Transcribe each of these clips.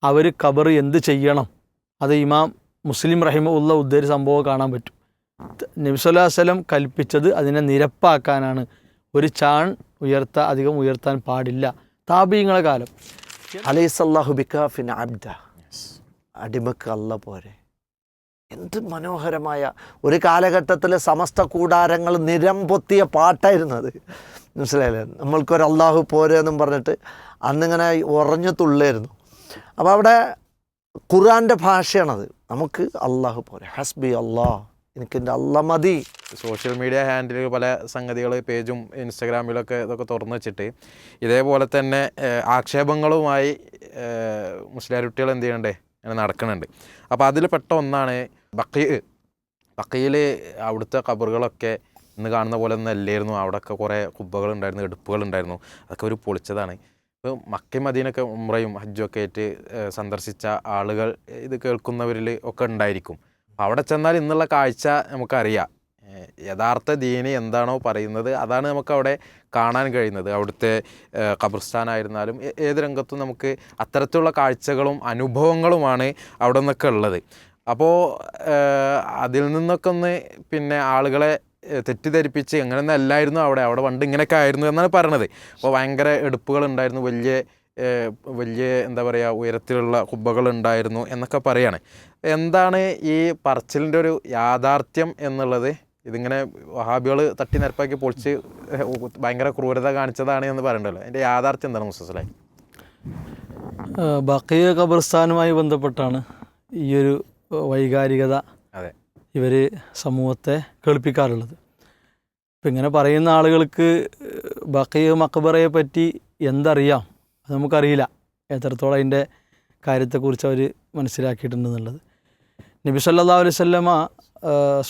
അവർ ഖബർ എന്ത് ചെയ്യണം, അത് ഇമാം മുസ്ലിം റഹിമഹുള്ള ഉദ്ധരി സംഭവം കാണാൻ പറ്റും. നബി സല്ലല്ലാഹു അലൈഹി വസല്ലം കൽപ്പിച്ചത് അതിനെ നിരപ്പാക്കാനാണ്. ഒരു ചാൺ അധികം ഉയർത്താൻ പാടില്ല. താബീങ്ങളെ കാലം. അലൈസല്ലാഹു ബികാഫിൻ അബ്ദ, അടിമക്ക് അല്ല പോരെ. എന്ത് മനോഹരമായ ഒരു കാലഘട്ടത്തിലെ സമസ്ത കൂടാരങ്ങൾ നിരമ്പൊത്തിയ പാട്ടായിരുന്നു അത്. മനസ്സിലായില്ലേ? നമ്മൾക്കൊരു അള്ളാഹു പോരെ എന്നും പറഞ്ഞിട്ട് അന്നിങ്ങനെ ഉറഞ്ഞു തുള്ളായിരുന്നു. അപ്പോൾ അവിടെ ഖുർആൻ്റെ ഭാഷയാണത്. നമുക്ക് അള്ളാഹു പോരെ, ഹസ്ബി അള്ളാഹ്, എനിക്കെൻ്റെ അള്ള മതി. സോഷ്യൽ മീഡിയ ഹാൻഡിൽ പല സംഗതികൾ പേജും ഇൻസ്റ്റഗ്രാമിലൊക്കെ ഇതൊക്കെ തുറന്നു വെച്ചിട്ട് ഇതേപോലെ തന്നെ ആക്ഷേപങ്ങളുമായി മുസ്ലിം കുട്ടികൾ എന്ത് ചെയ്യണ്ടേ അങ്ങനെ നടക്കുന്നുണ്ട്. അപ്പോൾ അതിൽ പെട്ട ഒന്നാണ് ബഖീയിൽ അവിടുത്തെ ഖബറുകളൊക്കെ ഇന്ന് കാണുന്ന പോലെ ഒന്നും അല്ലായിരുന്നു. അവിടെയൊക്കെ കുറേ കുബ്ബകളുണ്ടായിരുന്നു, എടുപ്പുകളുണ്ടായിരുന്നു. അതൊക്കെ ഒരു പൊളിച്ചതാണ്. ഇപ്പോൾ മക്കയും മദീനയൊക്കെ ഉംറയും ഹജ്ജൊക്കെ ആയിട്ട് സന്ദർശിച്ച ആളുകൾ ഇത് കേൾക്കുന്നവരിൽ ഒക്കെ ഉണ്ടായിരിക്കും. അവിടെ ചെന്നാൽ ഇന്നുള്ള കാഴ്ച നമുക്കറിയാം. യഥാർത്ഥ ദീനി എന്താണോ പറയുന്നത് അതാണ് നമുക്കവിടെ കാണാൻ കഴിയുന്നത്. അവിടുത്തെ ഖബർസ്ഥാനായിരുന്നാലും ഏത് രംഗത്തും നമുക്ക് അത്തരത്തിലുള്ള കാഴ്ചകളും അനുഭവങ്ങളുമാണ് അവിടെ നിന്നൊക്കെ ഉള്ളത്. അപ്പോൾ അതിൽ നിന്നൊക്കെ ഒന്ന് പിന്നെ ആളുകളെ തെറ്റിദ്ധരിപ്പിച്ച് അങ്ങനെയൊന്നും അല്ലായിരുന്നു അവിടെ പണ്ട് ഇങ്ങനെയൊക്കെ ആയിരുന്നു എന്നാണ് പറയണത്. അപ്പോൾ ഭയങ്കര എടുപ്പുകളുണ്ടായിരുന്നു, വലിയ എന്താ പറയുക ഉയരത്തിലുള്ള കുബ്ബകളുണ്ടായിരുന്നു എന്നൊക്കെ പറയാണ്. എന്താണ് ഈ പറച്ചിലിൻ്റെ ഒരു യാഥാർത്ഥ്യം എന്നുള്ളത്? ഇതിങ്ങനെ വഹാബികൾ തട്ടി നിരപ്പാക്കി പൊളിച്ച് ഭയങ്കര ക്രൂരത കാണിച്ചതാണ് എന്ന് പറയണ്ടല്ലോ, അതിൻ്റെ യാഥാർത്ഥ്യം എന്താണ് മുസ്തഫലായി? ബഖീ ഖബർസ്ഥാനുമായി ബന്ധപ്പെട്ടാണ് ഈ ഒരു വൈകാരികത ഇവർ സമൂഹത്തെ കേൾപ്പിക്കാറുള്ളത്. ഇപ്പം ഇങ്ങനെ പറയുന്ന ആളുകൾക്ക് ബഖീ മഖബറയെ പറ്റി എന്തറിയാം അത് നമുക്കറിയില്ല, എത്രത്തോളം അതിൻ്റെ കാര്യത്തെക്കുറിച്ച് അവർ മനസ്സിലാക്കിയിട്ടുണ്ടെന്നുള്ളത്. നബി സല്ലല്ലാഹു അലൈഹി വസല്ലമ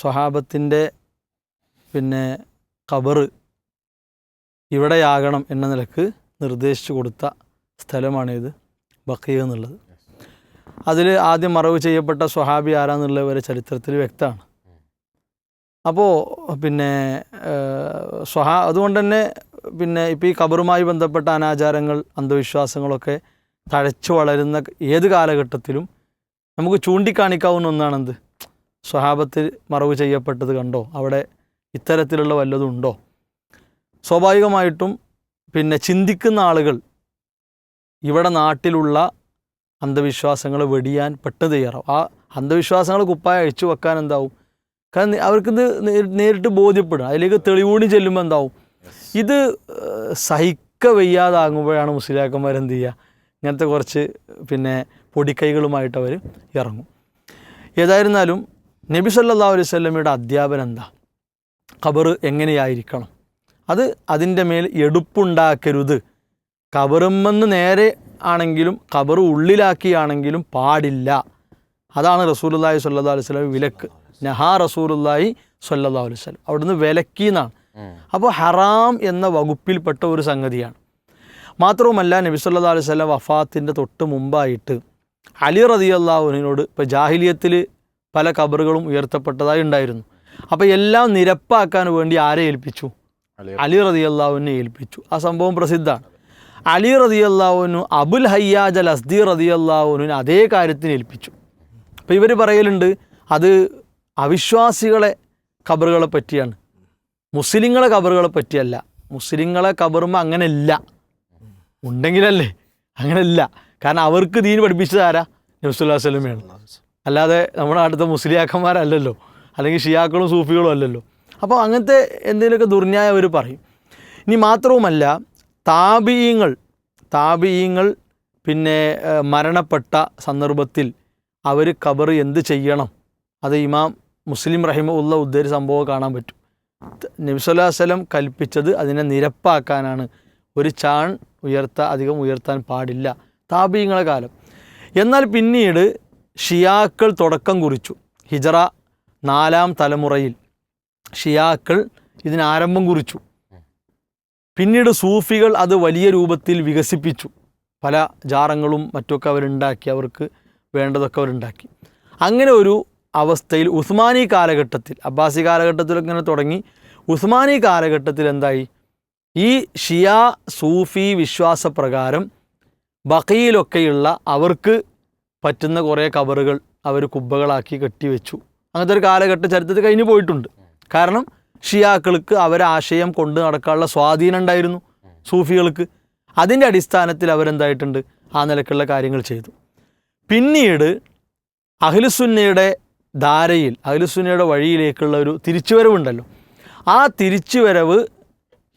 സ്വഹാബത്തിൻ്റെ ഖബർ ഇവിടെയാകണം എന്ന നിലക്ക് നിർദ്ദേശിച്ചു കൊടുത്ത സ്ഥലമാണിത് ബഖീ എന്നുള്ളത്. അതിൽ ആദ്യം മറവ് ചെയ്യപ്പെട്ട സ്വഹാബി ആരാന്നുള്ളത് വരെ ചരിത്രത്തിൽ വ്യക്തമാണ്. അപ്പോൾ അതുകൊണ്ട് തന്നെ ഇപ്പോൾ ഈ ഖബറുമായി ബന്ധപ്പെട്ട അനാചാരങ്ങൾ അന്ധവിശ്വാസങ്ങളൊക്കെ തഴച്ചു വളരുന്ന ഏത് കാലഘട്ടത്തിലും നമുക്ക് ചൂണ്ടിക്കാണിക്കാവുന്ന ഒന്നാണെന്ത്, സ്വഹാബത്തിൽ മറവ് ചെയ്യപ്പെട്ടത് കണ്ടോ, അവിടെ ഇത്തരത്തിലുള്ള വല്ലതും ഉണ്ടോ. സ്വാഭാവികമായിട്ടും ചിന്തിക്കുന്ന ആളുകൾ ഇവിടെ നാട്ടിലുള്ള അന്ധവിശ്വാസങ്ങൾ വെടിയാൻ പെട്ടെന്ന് തയ്യാറാവും. ആ അന്ധവിശ്വാസങ്ങൾ കുപ്പായ അഴിച്ചു വെക്കാൻ എന്താവും, കാരണം അവർക്കിത് നേരിട്ട് ബോധ്യപ്പെടും. അതിലേക്ക് തെളിവൂടി ചെല്ലുമ്പോൾ എന്താവും, ഇത് വയ്യാതാകുമ്പോഴാണ് മുസ്ലിയാക്കന്മാരെന്ത് ചെയ്യുക, ഇങ്ങനത്തെ കുറച്ച് പൊടിക്കൈകളുമായിട്ട് അവർ ഇറങ്ങും. ഏതായിരുന്നാലും നബി സല്ലല്ലാഹു അലൈഹി വസല്ലമയുടെ അധ്യാപനം എന്താ, ഖബർ എങ്ങനെയായിരിക്കണം, അതിൻ്റെ മേൽ എടുപ്പുണ്ടാക്കരുത്. ഖബറുമെന്ന് നേരെ ആണെങ്കിലും ഖബർ ഉള്ളിലാക്കിയാണെങ്കിലും പാടില്ല. അതാണ് റസൂലുള്ളാഹി സ്വല്ലല്ലാഹു അലൈഹി വസല്ലം വിലക്ക്. നഹാ റസൂലുള്ളാഹി സ്വല്ലല്ലാഹു അലൈഹി വസല്ലം, അവിടുന്ന് വിലക്കിന്നാണ്. അപ്പോൾ ഹറാം എന്ന വകുപ്പിൽപ്പെട്ട ഒരു സംഗതിയാണ്. മാത്രവുമല്ല നബി സല്ലല്ലാഹു അലൈഹി വസല്ലം വഫാത്തിൻ്റെ തൊട്ട് മുമ്പായിട്ട് അലി റളിയല്ലാഹു അൻഹുവിനോട് ഇപ്പോൾ ജാഹിലിയത്തിൽ പല ഖബറുകളും ഉയർത്തപ്പെട്ടതായി ഉണ്ടായിരുന്നു. അപ്പോൾ എല്ലാം നിരപ്പാക്കാൻ വേണ്ടി ആരെ ഏൽപ്പിച്ചു? അലി റളിയല്ലാഹു അൻഹുവിനെ ഏൽപ്പിച്ചു. ആ സംഭവം പ്രസിദ്ധമാണ്. അലി റളിയല്ലാഹു അൻഹു അബുൽ ഹയ്യാജ് അൽ അസ്ദി റളിയല്ലാഹു അൻഹുവിനെ അതേ കാര്യത്തിന് ഏൽപ്പിച്ചു. അപ്പോൾ ഇവർ പറയലുണ്ട് അത് അവിശ്വാസികളെ ഖബറുകളെ പറ്റിയാണ്, മുസ്ലിങ്ങളെ ഖബറുകളെ പറ്റിയല്ല. മുസ്ലിങ്ങളെ ഖബറുമ്പോൾ അങ്ങനെയല്ല, ഉണ്ടെങ്കിലല്ലേ, അങ്ങനെയല്ല. കാരണം അവർക്ക് ദീൻ പഠിപ്പിച്ചത് ആരാ? നബി സല്ലല്ലാഹു അലൈഹി വസല്ലമയാണ്. അല്ലാതെ നമ്മുടെ അടുത്ത മുസ്ലിയാക്കന്മാരല്ലല്ലോ, അല്ലെങ്കിൽ ഷിയാക്കളും സൂഫികളും അല്ലല്ലോ. അപ്പോൾ അങ്ങനത്തെ എന്തെങ്കിലുമൊക്കെ ദുർന്യായം അവർ പറയും. ഇനി മാത്രവുമല്ല താബിഈങ്ങൾ മരണപ്പെട്ട സന്ദർഭത്തിൽ അവർ ഖബർ എന്ത് ചെയ്യണം, അത് ഇമാം മുസ്ലിം റഹിമഹുള്ള ഉദ്ധരി സംഭവം കാണാൻ പറ്റും. നബി സല്ലല്ലാഹു അലൈഹി വസല്ലം കൽപ്പിച്ചത് അതിനെ നിരപ്പാക്കാനാണ്. ഒരു ചാൺ അധികം ഉയർത്താൻ പാടില്ല. താബിഈങ്ങളെ കാലം. എന്നാൽ പിന്നീട് ഷിയാക്കൾ തുടക്കം കുറിച്ചു. ഹിജറ 4-ാം തലമുറയിൽ ഷിയാക്കൾ ഇതിന് ആരംഭം കുറിച്ചു. പിന്നീട് സൂഫികൾ അത് വലിയ രൂപത്തിൽ വികസിപ്പിച്ചു. പല ജാറങ്ങളും മറ്റൊക്കെ അവരുണ്ടാക്കി, അവർക്ക് വേണ്ടതൊക്കെ അവരുണ്ടാക്കി. അങ്ങനെ ഒരു അവസ്ഥയിൽ ഉസ്മാനി കാലഘട്ടത്തിൽ, അബ്ബാസി കാലഘട്ടത്തിലൊക്കെ ഇങ്ങനെ തുടങ്ങി, ഉസ്മാനി കാലഘട്ടത്തിൽ എന്തായി, ഈ ഷിയ സൂഫി വിശ്വാസപ്രകാരം ബഖീയിലൊക്കെയുള്ള അവർക്ക് പറ്റുന്ന കുറേ കബറുകൾ അവർ കുബ്ബകളാക്കി കെട്ടിവെച്ചു. അങ്ങനത്തെ ഒരു കാലഘട്ട ചരിത്രത്തിൽ കഴിഞ്ഞു പോയിട്ടുണ്ട്. കാരണം ഷിയാക്കൾക്ക് അവരെ ആശയം കൊണ്ട് നടക്കാനുള്ള സ്വാധീനം ഉണ്ടായിരുന്നു സൂഫികൾക്ക്. അതിൻ്റെ അടിസ്ഥാനത്തിൽ അവരെന്തായിട്ടുണ്ട്, ആ നിലക്കുള്ള കാര്യങ്ങൾ ചെയ്തു. പിന്നീട് അഹ്ലുസുന്നയുടെ ധാരയിൽ, അഹ്ലുസുന്നയുടെ വഴിയിലേക്കുള്ള ഒരു തിരിച്ചുവരവുണ്ടല്ലോ, ആ തിരിച്ചുവരവ്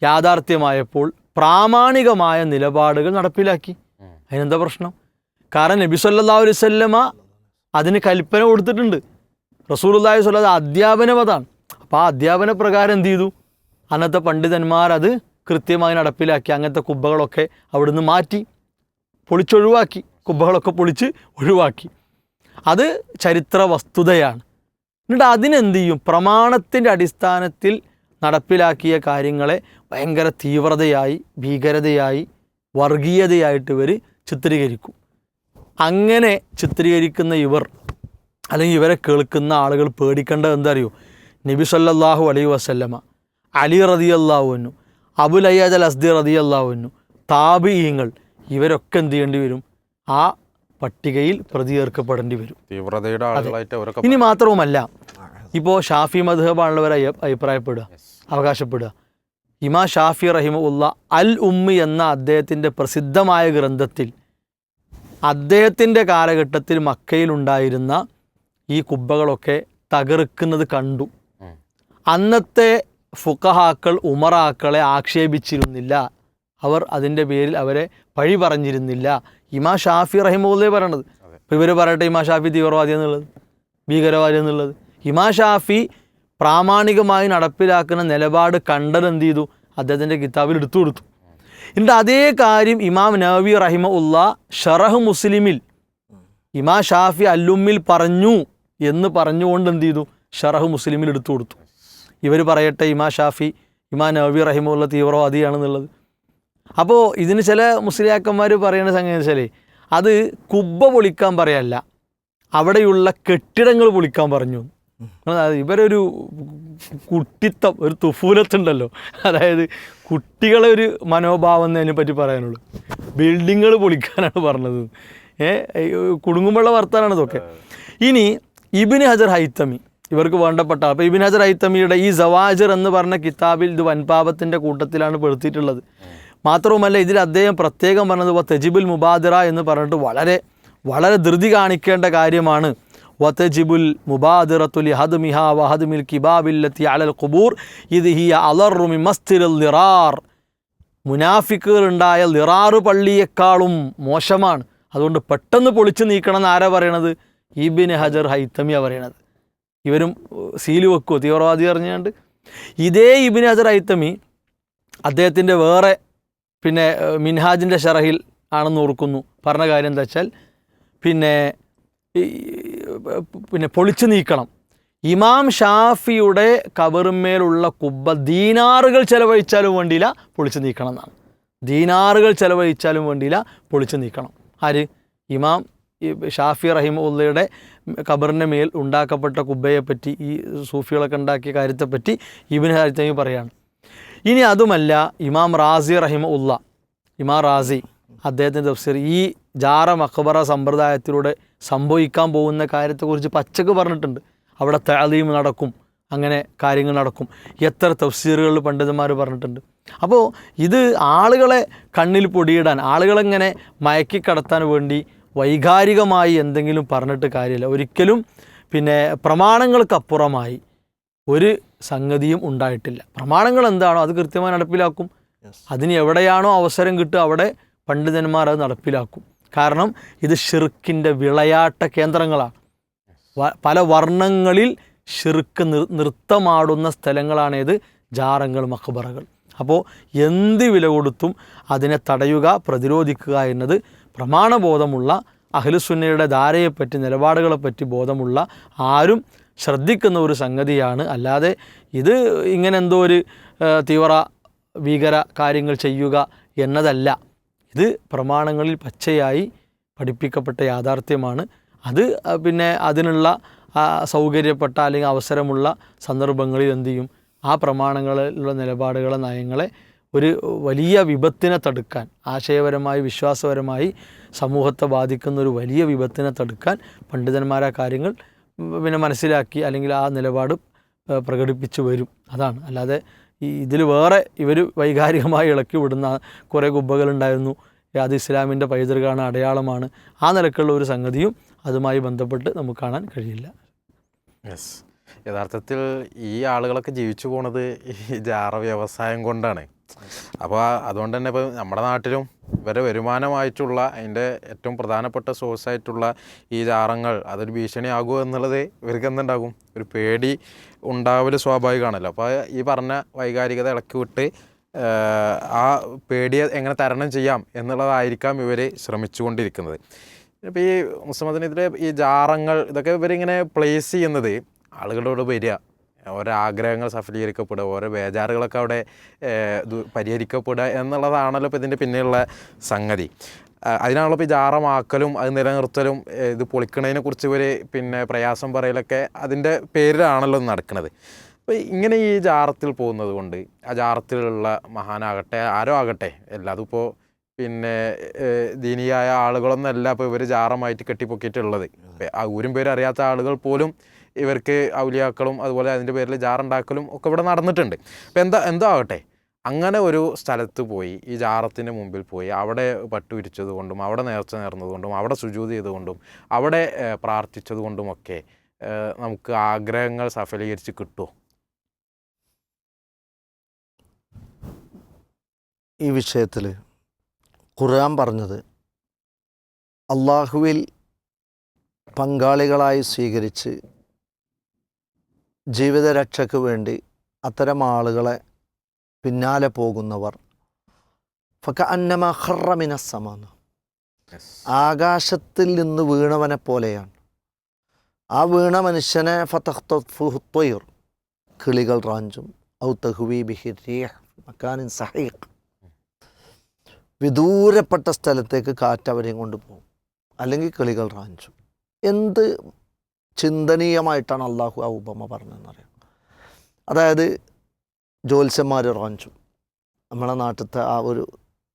യാഥാർത്ഥ്യമായപ്പോൾ പ്രാമാണികമായ നിലപാടുകൾ നടപ്പിലാക്കി. അതിനെന്താ പ്രശ്നം? കാരണം നബി സല്ലല്ലാഹു അലൈഹി വസല്ലമ അതിന് കൽപ്പന കൊടുത്തിട്ടുണ്ട്. റസൂലുള്ളാഹി സ്വല്ലല്ലാഹു അലൈഹി വസല്ലം അധ്യാപനപതാണ്. അപ്പോൾ ആ അധ്യാപന പ്രകാരം എന്ത് ചെയ്തു? അന്നത്തെ പണ്ഡിതന്മാരത് കൃത്യമായി നടപ്പിലാക്കി. അങ്ങനത്തെ കുബ്ബകളൊക്കെ അവിടുന്ന് മാറ്റി, പൊളിച്ചൊഴിവാക്കി. കുബ്ബകളൊക്കെ പൊളിച്ച് ഒഴിവാക്കി. അത് ചരിത്ര വസ്തുതയാണ്. എന്നിട്ട് അതിനെന്ത് ചെയ്യും? പ്രമാണത്തിൻ്റെ അടിസ്ഥാനത്തിൽ നടപ്പിലാക്കിയ കാര്യങ്ങളെ ഭയങ്കര തീവ്രതയായി, ഭീകരതയായി, വർഗീയതയായിട്ട് ഇവർ ചിത്രീകരിക്കും. അങ്ങനെ ചിത്രീകരിക്കുന്ന ഇവർ, അല്ലെങ്കിൽ ഇവരെ കേൾക്കുന്ന ആളുകൾ പേടിക്കേണ്ടത് എന്താ അറിയോ? നബി സല്ലല്ലാഹു അലൈഹി വസല്ലമ, അലി റളിയല്ലാഹു അൻഹു, അബുൽ അയ്യാദ് അൽ അസ്ദി റളിയല്ലാഹു അൻഹു, താബിഈങ്ങൾ, ഇവരൊക്കെ എന്ത് ചെയ്യേണ്ടി വരും? ആ പട്ടികയിൽ പ്രതിയേർക്കപ്പെടേണ്ടി വരും. തീവ്രതയുടെ ആളുകളായിട്ട് അവരൊക്കെ. ഇനി മാത്രവുമല്ല, ഇപ്പോൾ ഷാഫി മദ്ഹബാണുള്ളവരെ അഭിപ്രായപ്പെടുക, അവകാശപ്പെടുക. ഇമാം ഷാഫി റഹിമഹുല്ല അൽ ഉമ്മി എന്ന അദ്ദേഹത്തിൻ്റെ പ്രസിദ്ധമായ ഗ്രന്ഥത്തിൽ അദ്ദേഹത്തിൻ്റെ കാലഘട്ടത്തിൽ മക്കയിലുണ്ടായിരുന്ന ഈ കുബ്ബകളൊക്കെ തകർക്കുന്നത് കണ്ടു. അന്നത്തെ ഫുഖഹാക്കൾ ഉമറാക്കളെ ആക്ഷേപിച്ചിരുന്നില്ല, അവർ അതിൻ്റെ പേരിൽ അവരെ പഴി പറഞ്ഞിരുന്നില്ല. ഇമാം ഷാഫി റഹിമഹുല്ലയെ പറയണത്. അപ്പോൾ ഇവർ പറയട്ടെ ഇമാം ഷാഫി തീവ്രവാദി എന്നുള്ളത്, ഭീകരവാദി എന്നുള്ളത്. ഇമാം ഷാഫി പ്രാമാണികമായി നടപ്പിലാക്കുന്ന നിലപാട് കണ്ടതെന്ത് ചെയ്തു? അദ്ദേഹത്തിൻ്റെ കിതാബിൽ എടുത്തു കൊടുത്തു. എന്നിട്ട് അതേ കാര്യം ഇമാം നവവി റഹിമഹുല്ല ഷറഹ് മുസ്ലിമിൽ ഇമാം ഷാഫി അല്ലുമ്മിൽ പറഞ്ഞു എന്ന് പറഞ്ഞുകൊണ്ട് എന്ത് ചെയ്തു? ഷറഹ് മുസ്ലിമിൽ എടുത്തു കൊടുത്തു. ഇവർ പറയട്ടെ ഇമാം ഷാഫി, ഇമാം നവവി റഹിമഹുല്ല തീവ്രവാദിയാണെന്നുള്ളത്. അപ്പോൾ ഇതിന് ചില മുസ്ലിയാക്കന്മാർ പറയുന്ന സംഗതി വെച്ചാൽ അത് കുബ്ബ പൊളിക്കാൻ പറയല്ല, അവിടെയുള്ള കെട്ടിടങ്ങൾ പൊളിക്കാൻ പറഞ്ഞു. ഇവരൊരു കുട്ടിത്തം, ഒരു തുഫൂലത്തുണ്ടല്ലോ, അതായത് കുട്ടികളെ ഒരു മനോഭാവം എന്നതിനെ പറ്റി പറയാനുള്ളൂ. ബിൽഡിങ്ങുകൾ പൊളിക്കാനാണ് പറഞ്ഞത്. കുടുങ്ങുമ്പോഴുള്ള വർത്താനാണ് ഇതൊക്കെ. ഇനി ഇബ്നു ഹജർ ഹൈത്തമി, ഇവർക്ക് വേണ്ടപ്പെട്ട, അപ്പോൾ ഇബ്നു ഹജർ ഹൈത്തമിയുടെ ഈ സവാജിർ എന്ന് പറഞ്ഞ കിതാബിൽ ഇത് വൻപാപത്തിൻ്റെ കൂട്ടത്തിലാണ് പെടുത്തിയിട്ടുള്ളത്. മാത്രവുമല്ല ഇതിൽ അദ്ദേഹം പ്രത്യേകം പറഞ്ഞത് വതജിബുൽ മുബാദിറ എന്ന് പറഞ്ഞിട്ട് വളരെ വളരെ ധൃതി കാണിക്കേണ്ട കാര്യമാണ്. വതജിബുൽ മുബാദിറത്തു ലിഹദ്മിഹാ വഹദ്മിൽ കിബാബില്ലത്തി അലൽ ഖുബൂർ ഇദ് ഹിയ അളറു മിൻ മസ്തിരിൽ ലിറാർ. മുനാഫിക്കുകൾ ഉണ്ടായ ലിറാറ് പള്ളിയേക്കാളും മോശമാണ്, അതുകൊണ്ട് പെട്ടെന്ന് പൊളിച്ചു നീക്കണം എന്ന് ആരാ പറയണത്? ഇബ്നു ഹജർ ഹൈത്തമിയാണ് പറയണത്. ഇവരും സീല് വെക്കുമോ തീവ്രവാദി അറിഞ്ഞുകൊണ്ട്? ഇതേ ഇബ്നു ഹജർ ഹൈത്തമി അദ്ദേഹത്തിൻ്റെ വേറെ പിന്നെ മിൻഹാജിൻ്റെ ഷറഹിൽ ആണെന്ന് ഓർക്കുന്നു പറഞ്ഞ കാര്യം എന്താ വെച്ചാൽ പിന്നെ പൊളിച്ചു നീക്കണം. ഇമാം ഷാഫിയുടെ കബറിന്മേലുള്ള കുബ്ബ ദീനാറുകൾ ചെലവഴിച്ചാലും വേണ്ടിയില്ല, പൊളിച്ചു നീക്കണം എന്നാണ്. ദീനാറുകൾ ചെലവഴിച്ചാലും വേണ്ടിയില്ല, പൊളിച്ചു നീക്കണം. ആര്? ഇമാം ഷാഫി റഹിമഹുല്ലയുടെ ഖബറിൻ്റെ മേൽ ഉണ്ടാക്കപ്പെട്ട കുബ്ബയെപ്പറ്റി, ഈ സൂഫികളൊക്കെ ഉണ്ടാക്കിയ കാര്യത്തെപ്പറ്റി ഇബ്നു ഹജർ പറയാണ്. ഇനി അതുമല്ല, ഇമാം റാസി റഹിമഹുല്ല, ഇമാം റാസി അദ്ദേഹത്തിൻ്റെ തഫ്സീർ ഈ ജാറ മഖബറ സമ്പ്രദായത്തിലൂടെ സംഭവിക്കാൻ പോകുന്ന കാര്യത്തെക്കുറിച്ച് പച്ചക്ക് പറഞ്ഞിട്ടുണ്ട്. അവിടെ തഅലീം നടക്കും, അങ്ങനെ കാര്യങ്ങൾ നടക്കും. എത്ര തഫ്സീറുകളിൽ പണ്ഡിതന്മാർ പറഞ്ഞിട്ടുണ്ട്. അപ്പോൾ ഇത് ആളുകളെ കണ്ണിൽ പൊടിയിടാൻ, ആളുകളെങ്ങനെ മയക്കിക്കടത്താൻ വേണ്ടി വൈകാരികമായി എന്തെങ്കിലും പറഞ്ഞിട്ട് കാര്യമില്ല. ഒരിക്കലും പ്രമാണങ്ങൾക്കപ്പുറമായി ഒരു സംഗതിയും ഉണ്ടായിട്ടില്ല. പ്രമാണങ്ങൾ എന്താണോ അത് കൃത്യമായി നടപ്പിലാക്കും. അതിന് എവിടെയാണോ അവസരം കിട്ടുക അവിടെ പണ്ഡിതന്മാർ അത് നടപ്പിലാക്കും. കാരണം ഇത് ഷിർക്കിൻ്റെ വിളയാട്ട കേന്ദ്രങ്ങളാണ്. പല വർണ്ണങ്ങളിൽ ഷിർക്ക് നൃത്തമാടുന്ന സ്ഥലങ്ങളാണേത്? ജാറങ്ങൾ, മഖബറകൾ. അപ്പോൾ എന്ത് വില കൊടുത്തും അതിനെ തടയുക, പ്രതിരോധിക്കുക എന്നത് പ്രമാണബോധമുള്ള അഹ്ലുസുന്നയുടെ ധാരയെപ്പറ്റി, നിലപാടുകളെപ്പറ്റി ബോധമുള്ള ആരും ശ്രദ്ധിക്കുന്ന ഒരു സംഗതിയാണ്. അല്ലാതെ ഇത് ഇങ്ങനെ എന്തോ ഒരു തീവ്ര ഭീകര കാര്യങ്ങൾ ചെയ്യുക എന്നതല്ല. ഇത് പ്രമാണങ്ങളിൽ പച്ചയായി പഠിപ്പിക്കപ്പെട്ട യാഥാർത്ഥ്യമാണ്. അത് അതിനുള്ള സൗകര്യപ്പെട്ട അല്ലെങ്കിൽ അവസരമുള്ള സന്ദർഭങ്ങളിൽ എന്തു ചെയ്യും? ആ പ്രമാണങ്ങളിലുള്ള നിലപാടുകളെ, നയങ്ങളെ ഒരു വലിയ വിപത്തിനെ തടുക്കാൻ, ആശയപരമായി വിശ്വാസപരമായി സമൂഹത്തെ ബാധിക്കുന്ന ഒരു വലിയ വിപത്തിനെ തടുക്കാൻ പണ്ഡിതന്മാർ ആ കാര്യങ്ങൾ പിന്നെ മനസ്സിലാക്കി അല്ലെങ്കിൽ ആ നിലപാട് പ്രകടിപ്പിച്ചു വരും. അതാണ്. അല്ലാതെ ഇതിൽ വേറെ ഇവർ വൈകാരികമായി ഇളക്കി വിടുന്ന കുറേ കുബ്ബകളുണ്ടായിരുന്നു, അത് ഇസ്ലാമിൻ്റെ പൈതൃകമാണ്, അടയാളമാണ്, ആ നിലക്കുള്ള ഒരു സംഗതിയും അതുമായി ബന്ധപ്പെട്ട് നമുക്ക് കാണാൻ കഴിയില്ല. യെസ്, യഥാർത്ഥത്തിൽ ഈ ആളുകളൊക്കെ ജീവിച്ചു പോണത് ഈ ജാറ വ്യവസായം കൊണ്ടാണ്. അപ്പോൾ അതുകൊണ്ട് തന്നെ ഇപ്പോൾ നമ്മുടെ നാട്ടിലും ഇവരെ വരുമാനമായിട്ടുള്ള അതിൻ്റെ ഏറ്റവും പ്രധാനപ്പെട്ട സോഴ്സായിട്ടുള്ള ഈ ജാറങ്ങൾ അതൊരു ഭീഷണിയാകുമോ എന്നുള്ളത് ഇവർക്ക് എന്തുണ്ടാകും, ഒരു പേടി ഉണ്ടാവൽ സ്വാഭാവികമാണല്ലോ. അപ്പോൾ ഈ പറഞ്ഞ വൈകാരികത ഇളക്കി വിട്ട് ആ പേടിയെ എങ്ങനെ തരണം ചെയ്യാം എന്നുള്ളതായിരിക്കാം ഇവർ ശ്രമിച്ചുകൊണ്ടിരിക്കുന്നത്. ഇപ്പോൾ ഈ മുസ്ലിമത്തിനെതിരെ ഈ ജാറങ്ങൾ ഇതൊക്കെ ഇവരിങ്ങനെ പ്ലേസ് ചെയ്യുന്നത് ആളുകളോട് വരിക, ഓരോ ആഗ്രഹങ്ങൾ സഫലീകരിക്കപ്പെടുക, ഓരോ ബേജാറുകളൊക്കെ അവിടെ പരിഹരിക്കപ്പെടുക എന്നുള്ളതാണല്ലോ ഇപ്പോൾ ഇതിൻ്റെ പിന്നെയുള്ള സംഗതി. അതിനാണല്ലോ ഇപ്പോൾ ഈ ജാറമാക്കലും അത് നിലനിർത്തലും ഇത് പൊളിക്കണതിനെ കുറിച്ച് ഇവർ പിന്നെ പ്രയാസം പറയലൊക്കെ അതിൻ്റെ പേരിലാണല്ലോ നടക്കുന്നത്. അപ്പോൾ ഇങ്ങനെ ഈ ജാറത്തിൽ പോകുന്നത് കൊണ്ട് ആ ജാറത്തിലുള്ള മഹാനാകട്ടെ ആരോ ആകട്ടെ എല്ലാതും ഇപ്പോൾ പിന്നെ ദീനിയായ ആളുകളൊന്നല്ല ഇപ്പോൾ ഇവർ ജാറമായിട്ട് കെട്ടിപ്പൊക്കിയിട്ടുള്ളത്. ആ ഊരും പേര് അറിയാത്ത ആളുകൾ പോലും ഇവർക്ക് ഔലിയാക്കളും അതുപോലെ അതിൻ്റെ പേരിൽ ജാറുണ്ടാക്കലും ഒക്കെ ഇവിടെ നടന്നിട്ടുണ്ട്. അപ്പോൾ എന്തോ ആകട്ടെ, അങ്ങനെ ഒരു സ്ഥലത്ത് പോയി ഈ ജാറത്തിൻ്റെ മുമ്പിൽ പോയി അവിടെ പട്ടു വിരിച്ചത് കൊണ്ടും അവിടെ നേർച്ച നേർന്നതുകൊണ്ടും അവിടെ സുജൂദ് ചെയ്തുകൊണ്ടും അവിടെ പ്രാർത്ഥിച്ചത് കൊണ്ടുമൊക്കെ നമുക്ക് ആഗ്രഹങ്ങൾ സഫലീകരിച്ച് കിട്ടുമോ? ഈ വിഷയത്തിൽ ഖുർആൻ പറഞ്ഞത് അള്ളാഹുവിൽ പങ്കാളികളായി സ്വീകരിച്ച് ജീവിതരക്ഷയ്ക്ക് വേണ്ടി അത്തരം ആളുകളെ പിന്നാലെ പോകുന്നവർ ഫകഅന്നമ ഖറ മിനസ്സമാന്ന്, ആകാശത്തിൽ നിന്ന് വീണവനെ പോലെയാണ്. ആ വീണ മനുഷ്യനെ ഫതഖ്തഫുഹു ത്വയ്ർ, കിളികൾ റാഞ്ചും, ഔ തഹ്വി ബിഹി റീഹ് മക്കാനിൻ സഹീഖ്, വിദൂരപ്പെട്ട സ്ഥലത്തേക്ക് കാറ്റ് അവരെയും കൊണ്ടുപോകും, അല്ലെങ്കിൽ കിളികൾ റാഞ്ചും. എന്ത് ചിന്തനീയമായിട്ടാണ് അള്ളാഹു ആ ഉപമ പറഞ്ഞതെന്നറിയാം. അതായത് ജ്യോത്സ്യന്മാർ റാഞ്ചും, നമ്മളെ നാട്ടിലത്തെ ആ ഒരു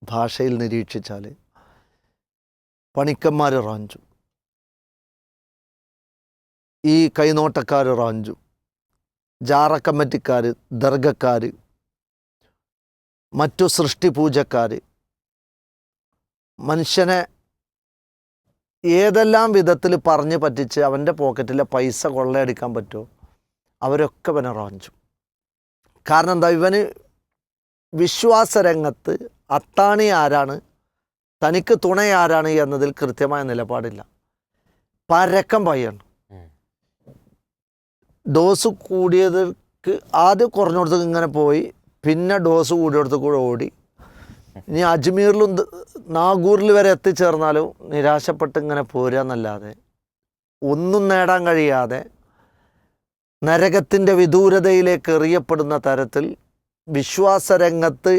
ഭാഷയിൽ നിരീക്ഷിച്ചാൽ പണിക്കന്മാർ റാഞ്ചും, ഈ കൈനോട്ടക്കാർ റാഞ്ചും, ജാറ കമ്മിറ്റിക്കാർ, ദർഗക്കാർ, മറ്റു സൃഷ്ടിപൂജക്കാർ, മനുഷ്യനെ ഏതെല്ലാം വിധത്തിൽ പറഞ്ഞ് പറ്റിച്ച് അവൻ്റെ പോക്കറ്റിലെ പൈസ കൊള്ളയടിക്കാൻ പറ്റുമോ അവരൊക്കെ ഇവനെ റാഞ്ചും. കാരണം എന്താ, ഇവന് വിശ്വാസരംഗത്ത് അത്താണി ആരാണ്, തനിക്ക് തുണയാരാണ് എന്നതിൽ കൃത്യമായ നിലപാടില്ല. പരക്കം പയ്യാണ്. ഡോസ് കൂടിയതിക്ക് ആദ്യം കുറഞ്ഞിടത്തേക്ക് ഇങ്ങനെ പോയി, പിന്നെ ഡോസ് കൂടിയിടത്ത് കൂടെ ഓടി, ഇനി അജ്മീറിലും നാഗൂറിൽ വരെ എത്തിച്ചേർന്നാലും നിരാശപ്പെട്ട് ഇങ്ങനെ പോരുക എന്നല്ലാതെ ഒന്നും നേടാൻ കഴിയാതെ നരകത്തിൻ്റെ വിദൂരതയിലേക്ക് എറിയപ്പെടുന്ന തരത്തിൽ വിശ്വാസരംഗത്ത്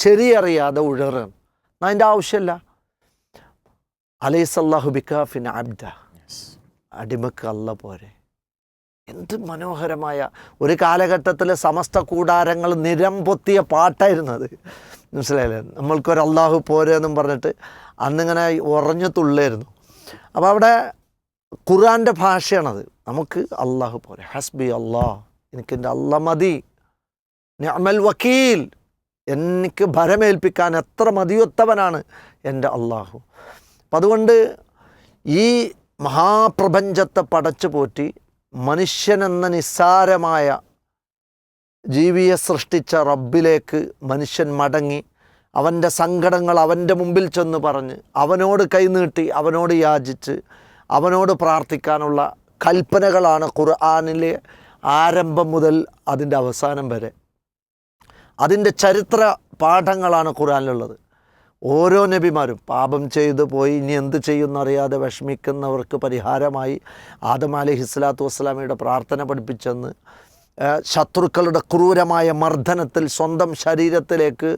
ശരിയറിയാതെ ഉഴറാണ്. അതിൻ്റെ ആവശ്യമില്ല. അലൈസല്ലാഹു ബികാഫിൻ അബ്ദ, അടിമക്ക് അല്ല പോരെ. എന്ത് മനോഹരമായ ഒരു കാലഘട്ടത്തിലെ സമസ്ത കൂടാരങ്ങൾ നിരംപൊത്തിയ പാട്ടായിരുന്നത്. മനസ്സിലായില്ലേ? നമ്മൾക്കൊരു അള്ളാഹു പോരെ എന്നും പറഞ്ഞിട്ട് അന്നിങ്ങനെ ഉറഞ്ഞു തുള്ളായിരുന്നു. അപ്പോൾ അവിടെ ഖുർആൻ്റെ ഭാഷയാണത്. നമുക്ക് അള്ളാഹു പോരെ, ഹസ്ബി അള്ളാഹ്, എനിക്കെൻ്റെ അള്ളാഹ് മതി, നിഅമൽ വക്കീൽ, എനിക്ക് ഭരമേൽപ്പിക്കാൻ എത്ര മതിയൊത്തവനാണ് എൻ്റെ അള്ളാഹു. അപ്പം അതുകൊണ്ട് ഈ മഹാപ്രപഞ്ചത്തെ പടച്ചു പോറ്റി മനുഷ്യനെന്ന നിസ്സാരമായ ജീവിയെ സൃഷ്ടിച്ച റബ്ബിലേക്ക് മനുഷ്യൻ മടങ്ങി അവൻ്റെ സങ്കടങ്ങൾ അവൻ്റെ മുമ്പിൽ ചെന്ന് പറഞ്ഞ് അവനോട് കൈനീട്ടി അവനോട് യാചിച്ച് അവനോട് പ്രാർത്ഥിക്കാനുള്ള കൽപ്പനകളാണ് ഖുർആനിലെ ആരംഭം മുതൽ അതിൻ്റെ അവസാനം വരെ. അതിൻ്റെ ചരിത്ര പാഠങ്ങളാണ് ഖുർആനിലുള്ളത്. ഓരോ നബിമാരും പാപം ചെയ്തു പോയി ഇനി എന്ത് ചെയ്യുന്നറിയാതെ വിഷമിക്കുന്നവർക്ക് പരിഹാരമായി ആദം അലൈഹിസ്സലാത്തു വസ്സലാമയുടെ പ്രാർത്ഥന പഠിപ്പിച്ചെന്ന് ശത്രുക്കളുടെ ക്രൂരമായ മർദ്ദനത്തിൽ സ്വന്തം ശരീരത്തിലേക്ക്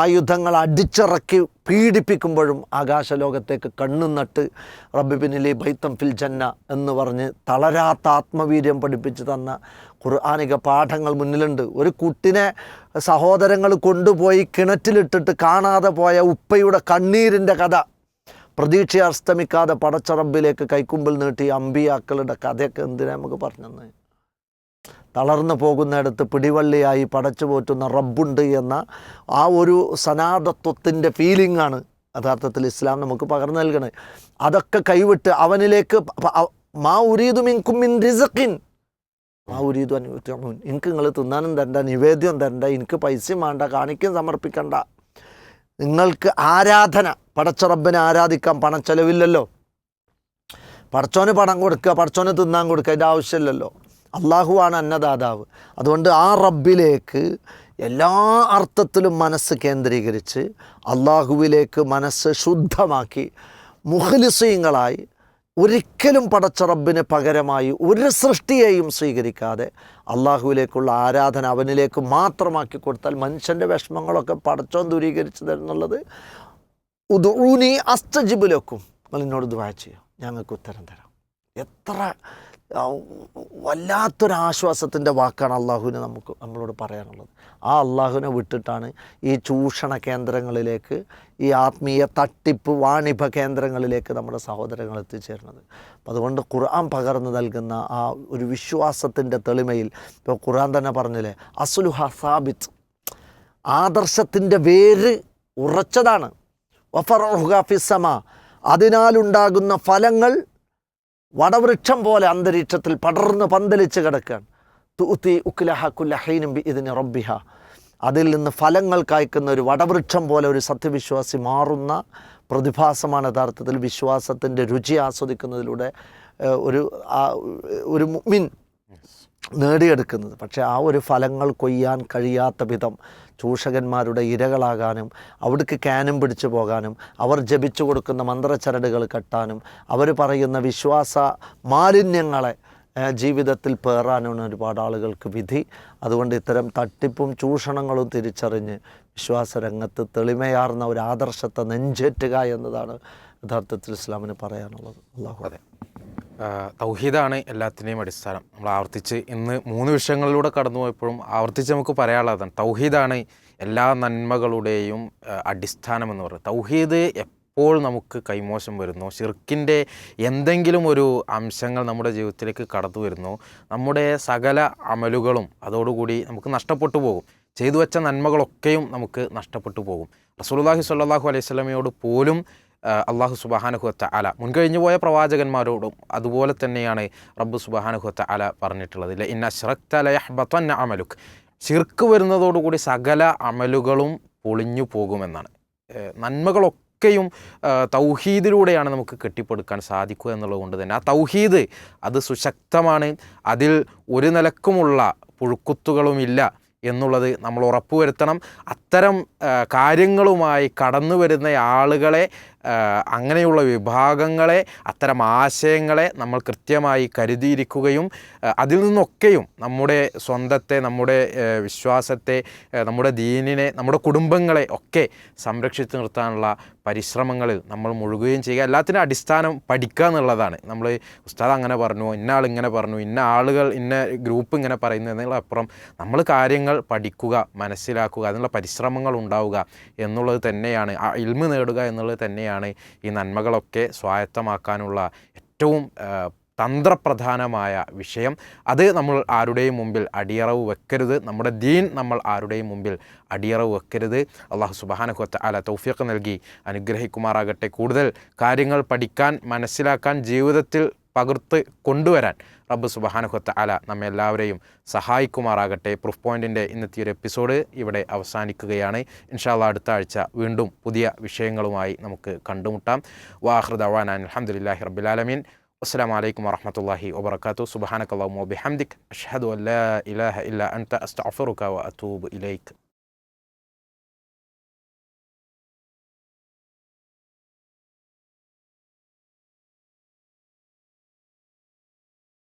ആയുധങ്ങൾ അടിച്ചിറക്കി പീഡിപ്പിക്കുമ്പോഴും ആകാശലോകത്തേക്ക് കണ്ണു നട്ട് റബ്ബി ബിനിലി ബൈത്തം ഫിൽ ജന്ന എന്ന് പറഞ്ഞ് തളരാത്ത ആത്മവീര്യം പഠിപ്പിച്ച് തന്ന ഖുർആനിക പാഠങ്ങൾ മുന്നിലുണ്ട്. ഒരു കുട്ടിനെ സഹോദരങ്ങൾ കൊണ്ടുപോയി കിണറ്റിലിട്ടിട്ട് കാണാതെ പോയ ഉപ്പയുടെ കണ്ണീരിൻ്റെ കഥ, പ്രതീക്ഷ അസ്തമിക്കാതെ പടച്ച റബ്ബിലേക്ക് കൈക്കുമ്പിൽ നീട്ടി അമ്പിയാക്കളുടെ കഥയൊക്കെ എന്തിനാ നമുക്ക് പറഞ്ഞെന്ന്. തളർന്നു പോകുന്നിടത്ത് പിടിവള്ളിയായി പടച്ചു പോറ്റുന്ന റബ്ബുണ്ട് എന്ന ആ ഒരു സനാതത്വത്തിൻ്റെ ഫീലിംഗാണ് യഥാർത്ഥത്തിൽ ഇസ്ലാം നമുക്ക് പകർന്നു നൽകണത്. അതൊക്കെ കൈവിട്ട് അവനിലേക്ക് മാ ഉരീദു മിൻകും മിൻ റിസ്ഖിൻ മാ ഉരീദു അൻ യുത്ഇമൂൻ, എനിക്ക് നിങ്ങൾ തിന്നാനും തരണ്ട, നിവേദ്യം തരണ്ട, എനിക്ക് പൈസയും വേണ്ട, കാണിക്കും സമർപ്പിക്കണ്ട, നിങ്ങൾക്ക് ആരാധന, പടച്ച റബ്ബിനെ ആരാധിക്കാൻ പണം ചെലവില്ലല്ലോ, പടച്ചോന് പണം കൊടുക്കുക, പടച്ചോന് തിന്നാൻ കൊടുക്കുക, അതിൻ്റെ ആവശ്യമില്ലല്ലോ. അള്ളാഹുവാണ് അന്നദാതാവ്. അതുകൊണ്ട് ആ റബ്ബിലേക്ക് എല്ലാ അർത്ഥത്തിലും മനസ്സ് കേന്ദ്രീകരിച്ച് അള്ളാഹുവിലേക്ക് മനസ്സ് ശുദ്ധമാക്കി മുഖ്ലിസീങ്ങളായി ഒരിക്കലും പടച്ച റബ്ബിന് പകരമായി ഒരു സൃഷ്ടിയെയും സ്വീകരിക്കാതെ അള്ളാഹുവിലേക്കുള്ള ആരാധന അവനിലേക്ക് മാത്രമാക്കി കൊടുത്താൽ മനുഷ്യൻ്റെ വിഷമങ്ങളൊക്കെ പടച്ചോൻ ദൂരീകരിച്ചു തരുന്നുള്ളത്. ഉദൂനി അസ്തജിബ് ലക്കും, നിങ്ങൾ എന്നോട് ദുആ ചെയ്യും, ഞങ്ങൾക്ക് ഉത്തരം തരാം. എത്ര വല്ലാത്തൊരാശ്വാസത്തിൻ്റെ വാക്കാണ് അള്ളാഹുവിനെ നമ്മളോട് പറയാനുള്ളത്. ആ അള്ളാഹുവിനെ വിട്ടിട്ടാണ് ഈ ചൂഷണ കേന്ദ്രങ്ങളിലേക്ക്, ഈ ആത്മീയ തട്ടിപ്പ് വാണിഭ കേന്ദ്രങ്ങളിലേക്ക് നമ്മുടെ സഹോദരങ്ങൾ എത്തിച്ചേരുന്നത്. അപ്പം അതുകൊണ്ട് ഖുർആൻ പകർന്നു നൽകുന്ന ആ ഒരു വിശ്വാസത്തിൻ്റെ തെളിമയിൽ ഇപ്പോൾ ഖുർആൻ തന്നെ പറഞ്ഞില്ലേ, അസ്ലുഹ സാബിത്ത്, ആദർശത്തിൻ്റെ വേര് ഉറച്ചതാണ്. വഫറഉഹ ഫിസ്സമാ, അതിനാലുണ്ടാകുന്ന ഫലങ്ങൾ വടവൃക്ഷം പോലെ അന്തരീക്ഷത്തിൽ പടർന്ന് പന്തലിച്ച് കിടക്കുകയാണ്. തുഅ്തി ഉക്ലഹ കുല്ല ഹീനും ബിഇദ്നി റബ്ബിഹ, അതിൽ നിന്ന് ഫലങ്ങൾ കായ്ക്കുന്ന ഒരു വടവൃക്ഷം പോലെ ഒരു സത്യവിശ്വാസി മാറുന്ന പ്രതിഭാസമാണ് യഥാർത്ഥത്തിൽ വിശ്വാസത്തിൻ്റെ രുചി ആസ്വദിക്കുന്നതിലൂടെ ഒരു മുഅ്മിൻ നേടിയെടുക്കുന്നത്. പക്ഷേ ആ ഒരു ഫലങ്ങൾ കൊയ്യാൻ കഴിയാത്ത വിധം ചൂഷകന്മാരുടെ ഇരകളാകാനും അവിടേക്ക് ക്യാനും പിടിച്ചു പോകാനും അവർ ജപിച്ചു കൊടുക്കുന്ന മന്ത്രച്ചരടുകൾ കെട്ടാനും അവർ പറയുന്ന വിശ്വാസ മാലിന്യങ്ങളെ ജീവിതത്തിൽ പേറാനാണ് ഒരുപാട് ആളുകൾക്ക് വിധി. അതുകൊണ്ട് ഇത്തരം തട്ടിപ്പും ചൂഷണങ്ങളും തിരിച്ചറിഞ്ഞ് വിശ്വാസരംഗത്ത് തെളിമയാർന്ന ഒരു ആദർശത്തെ നെഞ്ചേറ്റുക എന്നതാണ് യഥാർത്ഥത്തിൽ ഇസ്ലാമിന് പറയാനുള്ളത്. അല്ലാഹു അതെ. തൗഹീദാണ് എല്ലാത്തിനെയും അടിസ്ഥാനം. നമ്മൾ ആവർത്തിച്ച് ഇന്ന് 3 വിഷയങ്ങളിലൂടെ കടന്നു പോയപ്പോഴും ആവർത്തിച്ച് നമുക്ക് പറയാനുള്ളതാണ്, തൗഹീദാണ് എല്ലാ നന്മകളുടെയും അടിസ്ഥാനം എന്ന് പറയുന്നത്. തൗഹീദ് എപ്പോൾ നമുക്ക് കൈമോശം വരുന്നു, ശിർക്കിൻ്റെ എന്തെങ്കിലും ഒരു അംശങ്ങൾ നമ്മുടെ ജീവിതത്തിലേക്ക് കടന്നു വരുന്നു, നമ്മുടെ സകല അമലുകളും അതോടുകൂടി നമുക്ക് നഷ്ടപ്പെട്ടു പോകും. ചെയ്തു വെച്ച നന്മകളൊക്കെയും നമുക്ക് നഷ്ടപ്പെട്ടു പോകും. റസൂലുള്ളാഹി സ്വല്ലല്ലാഹു അലൈഹി വസല്ലമയോട് പോലും അള്ളാഹു സുബ്ഹാനഹു വതആല മുൻകഴിഞ്ഞു പോയ പ്രവാചകന്മാരോടും അതുപോലെ തന്നെയാണ് റബ്ബ് സുബ്ഹാനഹു വതആല പറഞ്ഞിട്ടുള്ളത്. ഇന്ന അശ്റക്ത ലയഹ്ബതന്ന അമലുക്, ശിർക്ക് വരുന്നതോടുകൂടി സകല അമലുകളും പൊളിഞ്ഞു പോകുമെന്നാണ്. നന്മകളൊക്കെയും തൗഹീദിലൂടെയാണ് നമുക്ക് കെട്ടിപ്പടുക്കാൻ സാധിക്കുക എന്നുള്ളത് കൊണ്ട് തന്നെ ആ തൗഹീദ് അത് സുശക്തമാണ്, അതിൽ ഒരു നിലക്കുമുള്ള പുഴുക്കുത്തുകളുമില്ല എന്നുള്ളത് നമ്മൾ ഉറപ്പുവരുത്തണം. അത്തരം കാര്യങ്ങളുമായി കടന്നു വരുന്ന ആളുകളെ, അങ്ങനെയുള്ള വിഭാഗങ്ങളെ, അത്തരം ആശയങ്ങളെ നമ്മൾ കൃത്യമായി കരുതിയിരിക്കുകയും അതിൽ നിന്നൊക്കെയും നമ്മുടെ സ്വന്തത്തെ, നമ്മുടെ വിശ്വാസത്തെ, നമ്മുടെ ദീനിനെ, നമ്മുടെ കുടുംബങ്ങളെ ഒക്കെ സംരക്ഷിച്ചു നിർത്താനുള്ള പരിശ്രമങ്ങളിൽ നമ്മൾ മുഴുകുകയും ചെയ്യുക. എല്ലാത്തിനും അടിസ്ഥാനം പഠിക്കുക എന്നുള്ളതാണ്. നമ്മൾ ഉസ്താദ് അങ്ങനെ പറഞ്ഞു, ഇന്ന ആൾ ഇങ്ങനെ പറഞ്ഞു, ഇന്ന ആളുകൾ ഇന്ന ഗ്രൂപ്പ് ഇങ്ങനെ പറയുന്നു എന്നതിനപ്പുറം നമ്മൾ കാര്യങ്ങൾ പഠിക്കുക, മനസ്സിലാക്കുക, അതിനുള്ള പരിശ്രമങ്ങൾ ഉണ്ടാവുക എന്നുള്ളത് തന്നെയാണ്, ആ ഇൽമ് നേടുക എന്നുള്ളത് തന്നെയാണ് ഈ നന്മകളൊക്കെ സ്വായത്തമാക്കാനുള്ള ഏറ്റവും തന്ത്രപ്രധാനമായ വിഷയം. അത് നമ്മൾ ആരുടെയും മുമ്പിൽ അടിയറവ് വെക്കരുത്. നമ്മുടെ ദീൻ നമ്മൾ ആരുടെയും മുമ്പിൽ അടിയറവ് വെക്കരുത്. അള്ളാഹു സുബ്ഹാനഹു വതആല തൗഫീഖ് നൽകി അനുഗ്രഹിക്കുമാറാകട്ടെ. കൂടുതൽ കാര്യങ്ങൾ പഠിക്കാൻ, മനസ്സിലാക്കാൻ, ജീവിതത്തിൽ പകർത്ത് കൊണ്ടുവരാൻ റബ്ബ് സുബ്ഹാനഹു വതആല നമ്മെ എല്ലാവരെയും സഹായിക്കുമാറാകട്ടെ. പ്രൂഫ് പോയിൻറ്റിൻ്റെ ഇന്നത്തെ ഒരു എപ്പിസോഡ് ഇവിടെ അവസാനിക്കുകയാണ്. ഇൻഷാ അല്ലാഹ് അടുത്ത ആഴ്ച വീണ്ടും പുതിയ വിഷയങ്ങളുമായി നമുക്ക് കണ്ടുമുട്ടാം. വആഖിറു ദഅവാനാ അൽഹംദുലില്ലാഹി റബ്ബിൽ ആലമീൻ. അസ്സലാമു അലൈക്കും വറഹ്മത്തുള്ളാഹി വബറകാതുഹു. സുബ്ഹാനകല്ലാഹുമ്മ വബിഹംദിക അഷ്ഹദു അൻ ലാ ഇലാഹ ഇല്ലാ അൻത അസ്തഗ്ഫിറുക വഅതൂബു ഇലൈക്.